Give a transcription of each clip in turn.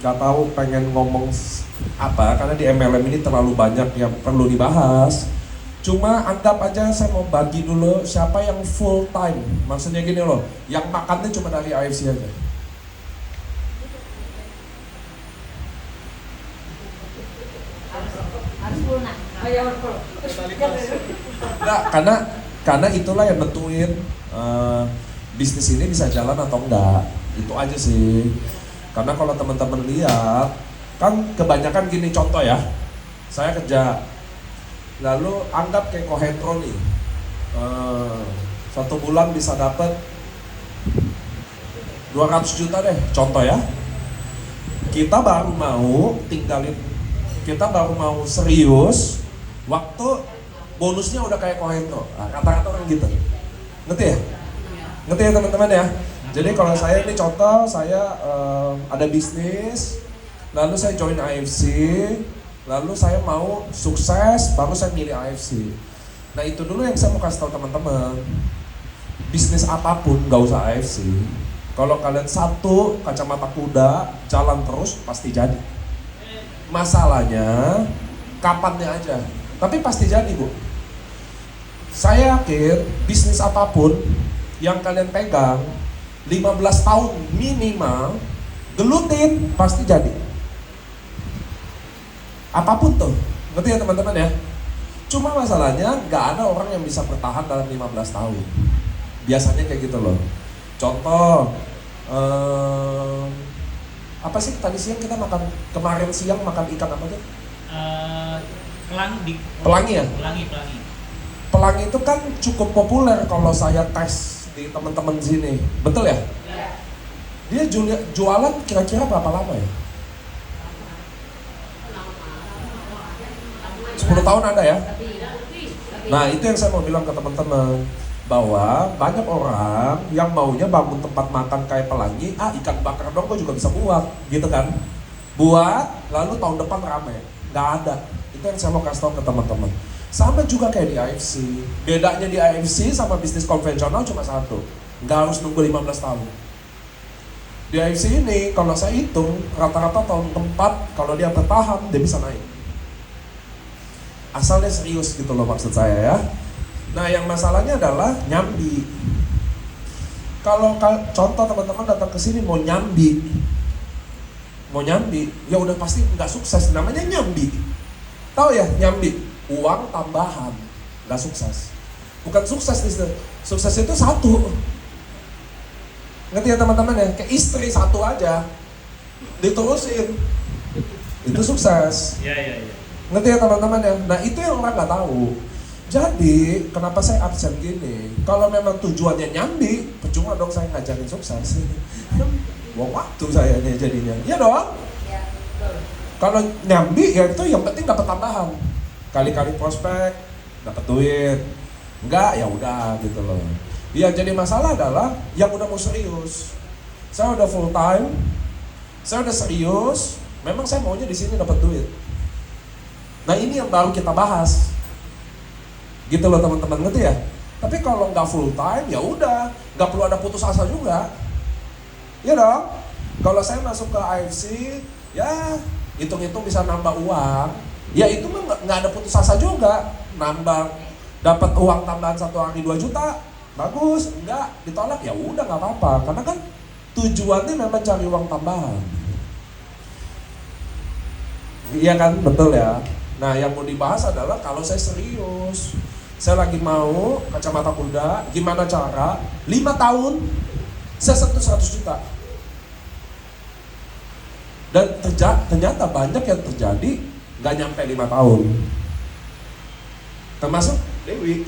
nggak tahu pengen ngomong apa karena di MLM ini terlalu banyak yang perlu dibahas. Cuma anggap aja saya mau bagi dulu siapa yang full time. Maksudnya gini loh, yang makannya cuma dari AFC aja. Enggak, karena itulah yang nentuin bisnis ini bisa jalan atau enggak. Itu aja sih. Karena kalau teman-teman lihat, kan kebanyakan gini contoh ya. Saya kerja, lalu anggap kayak Kohendro nih, 1 bulan bisa dapat 200 juta deh, contoh ya. Kita baru mau serius, waktu bonusnya udah kayak Kohendro. Nah, kata-kata orang gitu. Ngerti ya? Ngerti ya teman-teman ya? Jadi kalau saya ini contoh, saya ada bisnis, lalu saya join AFC, lalu saya mau sukses, baru saya milih AFC. Nah itu dulu yang saya mau kasih tahu teman-teman. Bisnis apapun gak usah AFC. Kalau kalian satu kacamata kuda, jalan terus pasti jadi. Masalahnya kapannya aja, tapi pasti jadi bu. Saya yakin bisnis apapun yang kalian pegang 15 tahun minimal, gelutin pasti jadi. Apapun tuh, ngerti ya teman-teman ya? Cuma masalahnya gak ada orang yang bisa bertahan dalam 15 tahun. Biasanya kayak gitu loh. Contoh, apa sih tadi siang kita makan, kemarin siang makan ikan apa tuh? Pelangi ya? Pelangi. Pelangi itu kan cukup populer kalau saya tes di teman-teman sini, betul ya? Iya. Dia jualan kira-kira berapa lama ya? 10 tahun ada ya? Nah itu yang saya mau bilang ke teman-teman, bahwa banyak orang yang maunya bangun tempat makan kayak Pelangi, ikan bakar dong gue juga bisa buat, gitu kan? Buat, lalu tahun depan rame, nggak ada. Itu yang saya mau kasih tahu ke teman-teman. Sama juga kayak di AFC. Bedanya di AFC sama bisnis konvensional cuma satu, nggak harus nunggu 15 tahun. Di AFC ini kalau saya hitung rata-rata tahun keempat kalau dia bertahan dia bisa naik. Asalnya serius gitu loh maksud saya ya. Nah yang masalahnya adalah nyambi. Kalau contoh teman-teman datang ke sini mau nyambi, ya udah pasti nggak sukses. Namanya nyambi. Tahu ya nyambi? Uang tambahan, nggak sukses. Bukan sukses nih, sukses itu satu. Ngerti ya teman-teman ya? Kayak istri satu aja, diterusin, itu sukses. Iya. Ngerti ya teman-teman ya? Nah itu yang orang nggak tahu. Jadi kenapa saya absen gini? Kalau memang tujuannya nyambi, percuma dong saya ngajarin sukses. Buang waktu saya nih jadinya. Iya dong? Iya, betul. Kalau nyambi ya itu yang penting dapat tambahan. Kali-kali prospek, dapat duit. Enggak, ya udah gitu loh. Yang jadi masalah adalah yang udah mau serius. Saya udah full time, saya udah serius, memang saya maunya di sini dapat duit. Nah ini yang baru kita bahas. Gitu loh teman-teman, ngerti ya? Tapi kalau nggak full time, ya udah, nggak perlu ada putus asa juga. Iya dong? Kalau saya masuk ke AFC, ya hitung-hitung bisa nambah uang. Ya itu mah nggak ada putus asa juga, nambah dapat uang tambahan 1 hari 2 juta, bagus. Enggak ditolak ya udah nggak apa-apa, karena kan tujuannya memang cari uang tambahan. Iya kan, betul ya. Nah yang mau dibahas adalah kalau saya serius, saya lagi mau kacamata kuda, gimana cara 5 tahun saya sentuh 100 juta. Dan ternyata banyak yang terjadi nggak nyampe 5 tahun. Termasuk Dewi.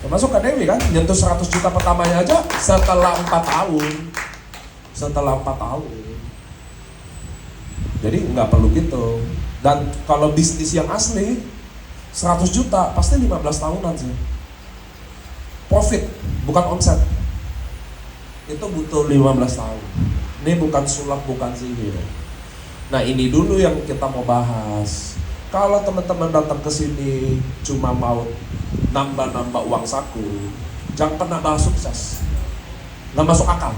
Termasuk Kak Dewi kan, nyentuh 100 juta pertamanya aja setelah 4 tahun. Setelah 4 tahun. Jadi nggak perlu gitu. Dan kalau bisnis yang asli 100 juta pasti 15 tahunan sih. Profit, bukan omset. Itu butuh 15 tahun. Ini bukan sulap, bukan sihir. Nah ini dulu yang kita mau bahas. Kalau teman-teman datang ke sini cuma mau nambah-nambah uang saku, jangan pernah bahas sukses. Nggak masuk akal.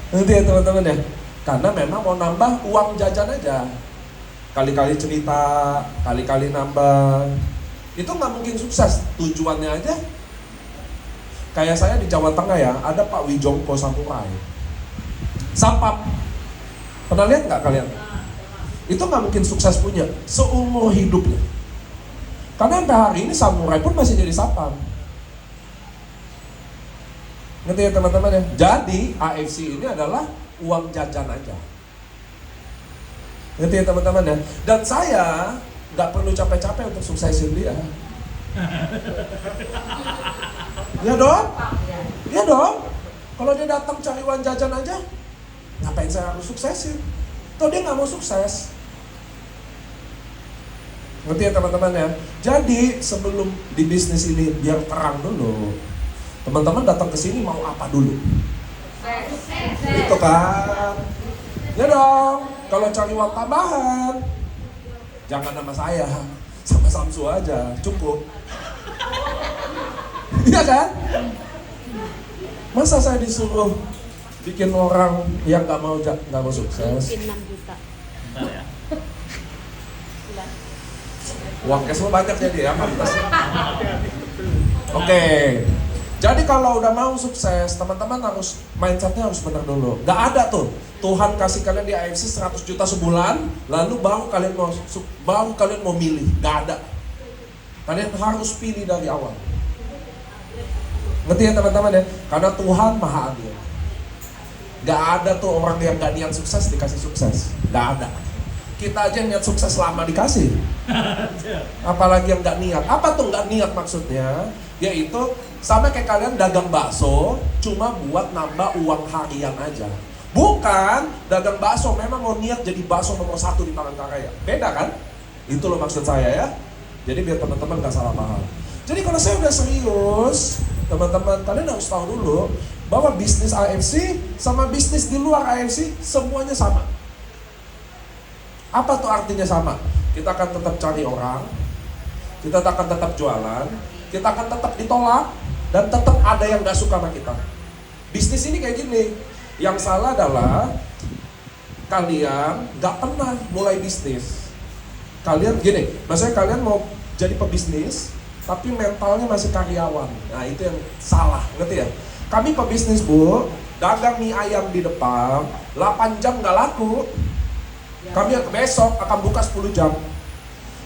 Nanti ya teman-teman ya. Karena memang mau nambah uang jajan aja. Kali-kali cerita, kali-kali nambah. Itu nggak mungkin sukses. Tujuannya aja. Kayak saya di Jawa Tengah ya, ada Pak Wijongko Samurai. Sapap. Pernah lihat nggak kalian? Itu nggak mungkin sukses punya seumur hidupnya. Karena sampai hari ini samurai pun masih jadi sapam. Ngerti ya teman-teman ya? Jadi AFC ini adalah uang jajan aja. Ngerti ya teman-teman ya? Dan saya nggak perlu capek-capek untuk suksesin dia. Ya dong? Ya dong? Kalau dia datang cari uang jajan aja, ngapain saya harus suksesin? Toh dia nggak mau sukses. Ngerti ya teman-teman ya? Jadi sebelum di bisnis ini biar terang dulu, teman-teman datang ke sini mau apa dulu? Itu kan? Ya dong. Kalau cari uang tambahan, jangan nama saya, sama Samsu aja, cukup. Iya kan? Masa saya disuruh bikin orang yang nggak mau sukses? Mungkin 6 juta. Bentar ya. Uang cash lo banyak jadi ya, pantas. Oke. Jadi kalau udah mau sukses, teman-teman harus mindsetnya harus benar dulu. Gak ada tuh Tuhan kasih kalian di AFC 100 juta sebulan, lalu baru kalian mau milih. Gak ada. Kalian harus pilih dari awal. Ngerti ya teman-teman ya? Karena Tuhan maha adil. Gak ada tuh orang yang gak niat sukses dikasih sukses. Gak ada. Kita aja niat sukses lama dikasih. Apalagi yang gak niat. Apa tuh gak niat maksudnya? Yaitu sama kayak kalian dagang bakso, cuma buat nambah uang harian aja. Bukan dagang bakso memang mau niat jadi bakso nomor 1 di Palangkaraya. Beda kan? Itu loh maksud saya ya. Jadi biar teman-teman gak salah paham. Jadi kalau saya udah serius, teman-teman kalian harus tahu dulu bahwa bisnis AFC sama bisnis di luar AFC semuanya sama. Apa tuh artinya sama? Kita akan tetap cari orang, kita akan tetap jualan, kita akan tetap ditolak, dan tetap ada yang gak suka sama kita. Bisnis ini kayak gini, yang salah adalah kalian gak pernah mulai bisnis. Kalian gini, maksudnya kalian mau jadi pebisnis, tapi mentalnya masih karyawan. Nah itu yang salah, ngerti ya? Kami pebisnis bu, dagang mie ayam di depan, 8 jam gak laku. Kami besok akan buka 10 jam.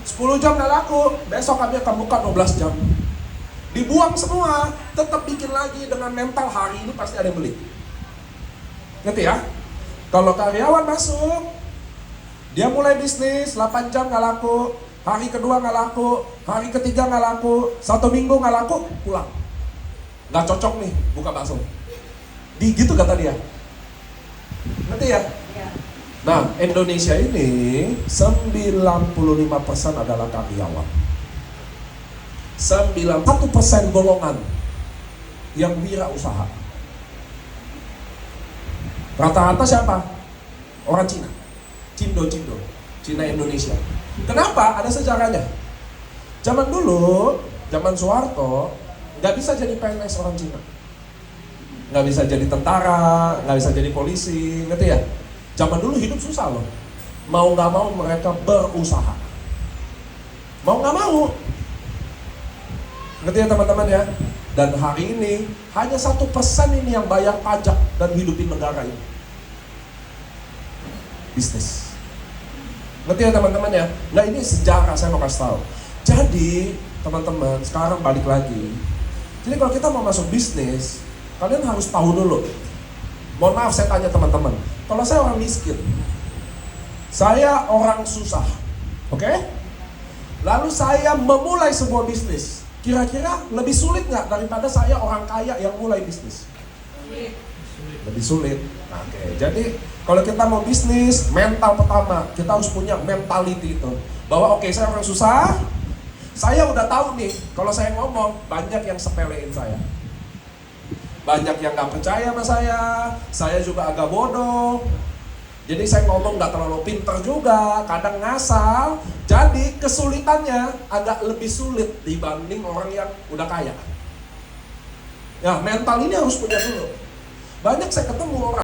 10 jam gak laku, besok kami akan buka 12 jam. Dibuang semua, tetap bikin lagi dengan mental hari ini pasti ada yang beli. Ngerti ya? Kalau karyawan masuk, dia mulai bisnis, 8 jam gak laku, hari kedua gak laku, hari ketiga gak laku, 1 minggu gak laku, pulang. Gak cocok nih buka bakso. Gitu kata dia. Ngerti ya? Nah, Indonesia ini 95% adalah karyawan. 1% golongan yang wirausaha. Rata-rata siapa? Orang Cina. Cindo. Cina Indonesia. Kenapa? Ada sejarahnya. Zaman dulu, zaman Soeharto, nggak bisa jadi PNS orang Cina. Nggak bisa jadi tentara, nggak bisa jadi polisi, ngerti ya? Zaman dulu hidup susah loh. Mau nggak mau mereka berusaha. Mau nggak mau. Ngerti ya teman-teman ya? Dan hari ini hanya 1% ini yang bayar pajak dan hidupin negara ini. Bisnis. Ngerti ya teman-teman ya? Nah ini sejarah saya mau kasih tahu. Jadi teman-teman sekarang balik lagi. Jadi kalau kita mau masuk bisnis, kalian harus tahu dulu. Mohon maaf saya tanya teman-teman. Kalau saya orang miskin, saya orang susah, oke? Lalu saya memulai sebuah bisnis. Kira-kira lebih sulit nggak daripada saya orang kaya yang mulai bisnis? Lebih sulit. Nah, oke. Jadi kalau kita mau bisnis, mental pertama kita harus punya mentality itu. Bahwa oke, saya orang susah, saya udah tahu nih. Kalau saya ngomong banyak yang sepelein saya. Banyak yang gak percaya sama saya juga agak bodoh. Jadi saya ngomong gak terlalu pinter juga, kadang ngasal. Jadi kesulitannya agak lebih sulit dibanding orang yang udah kaya. Ya mental ini harus punya dulu. Banyak saya ketemu orang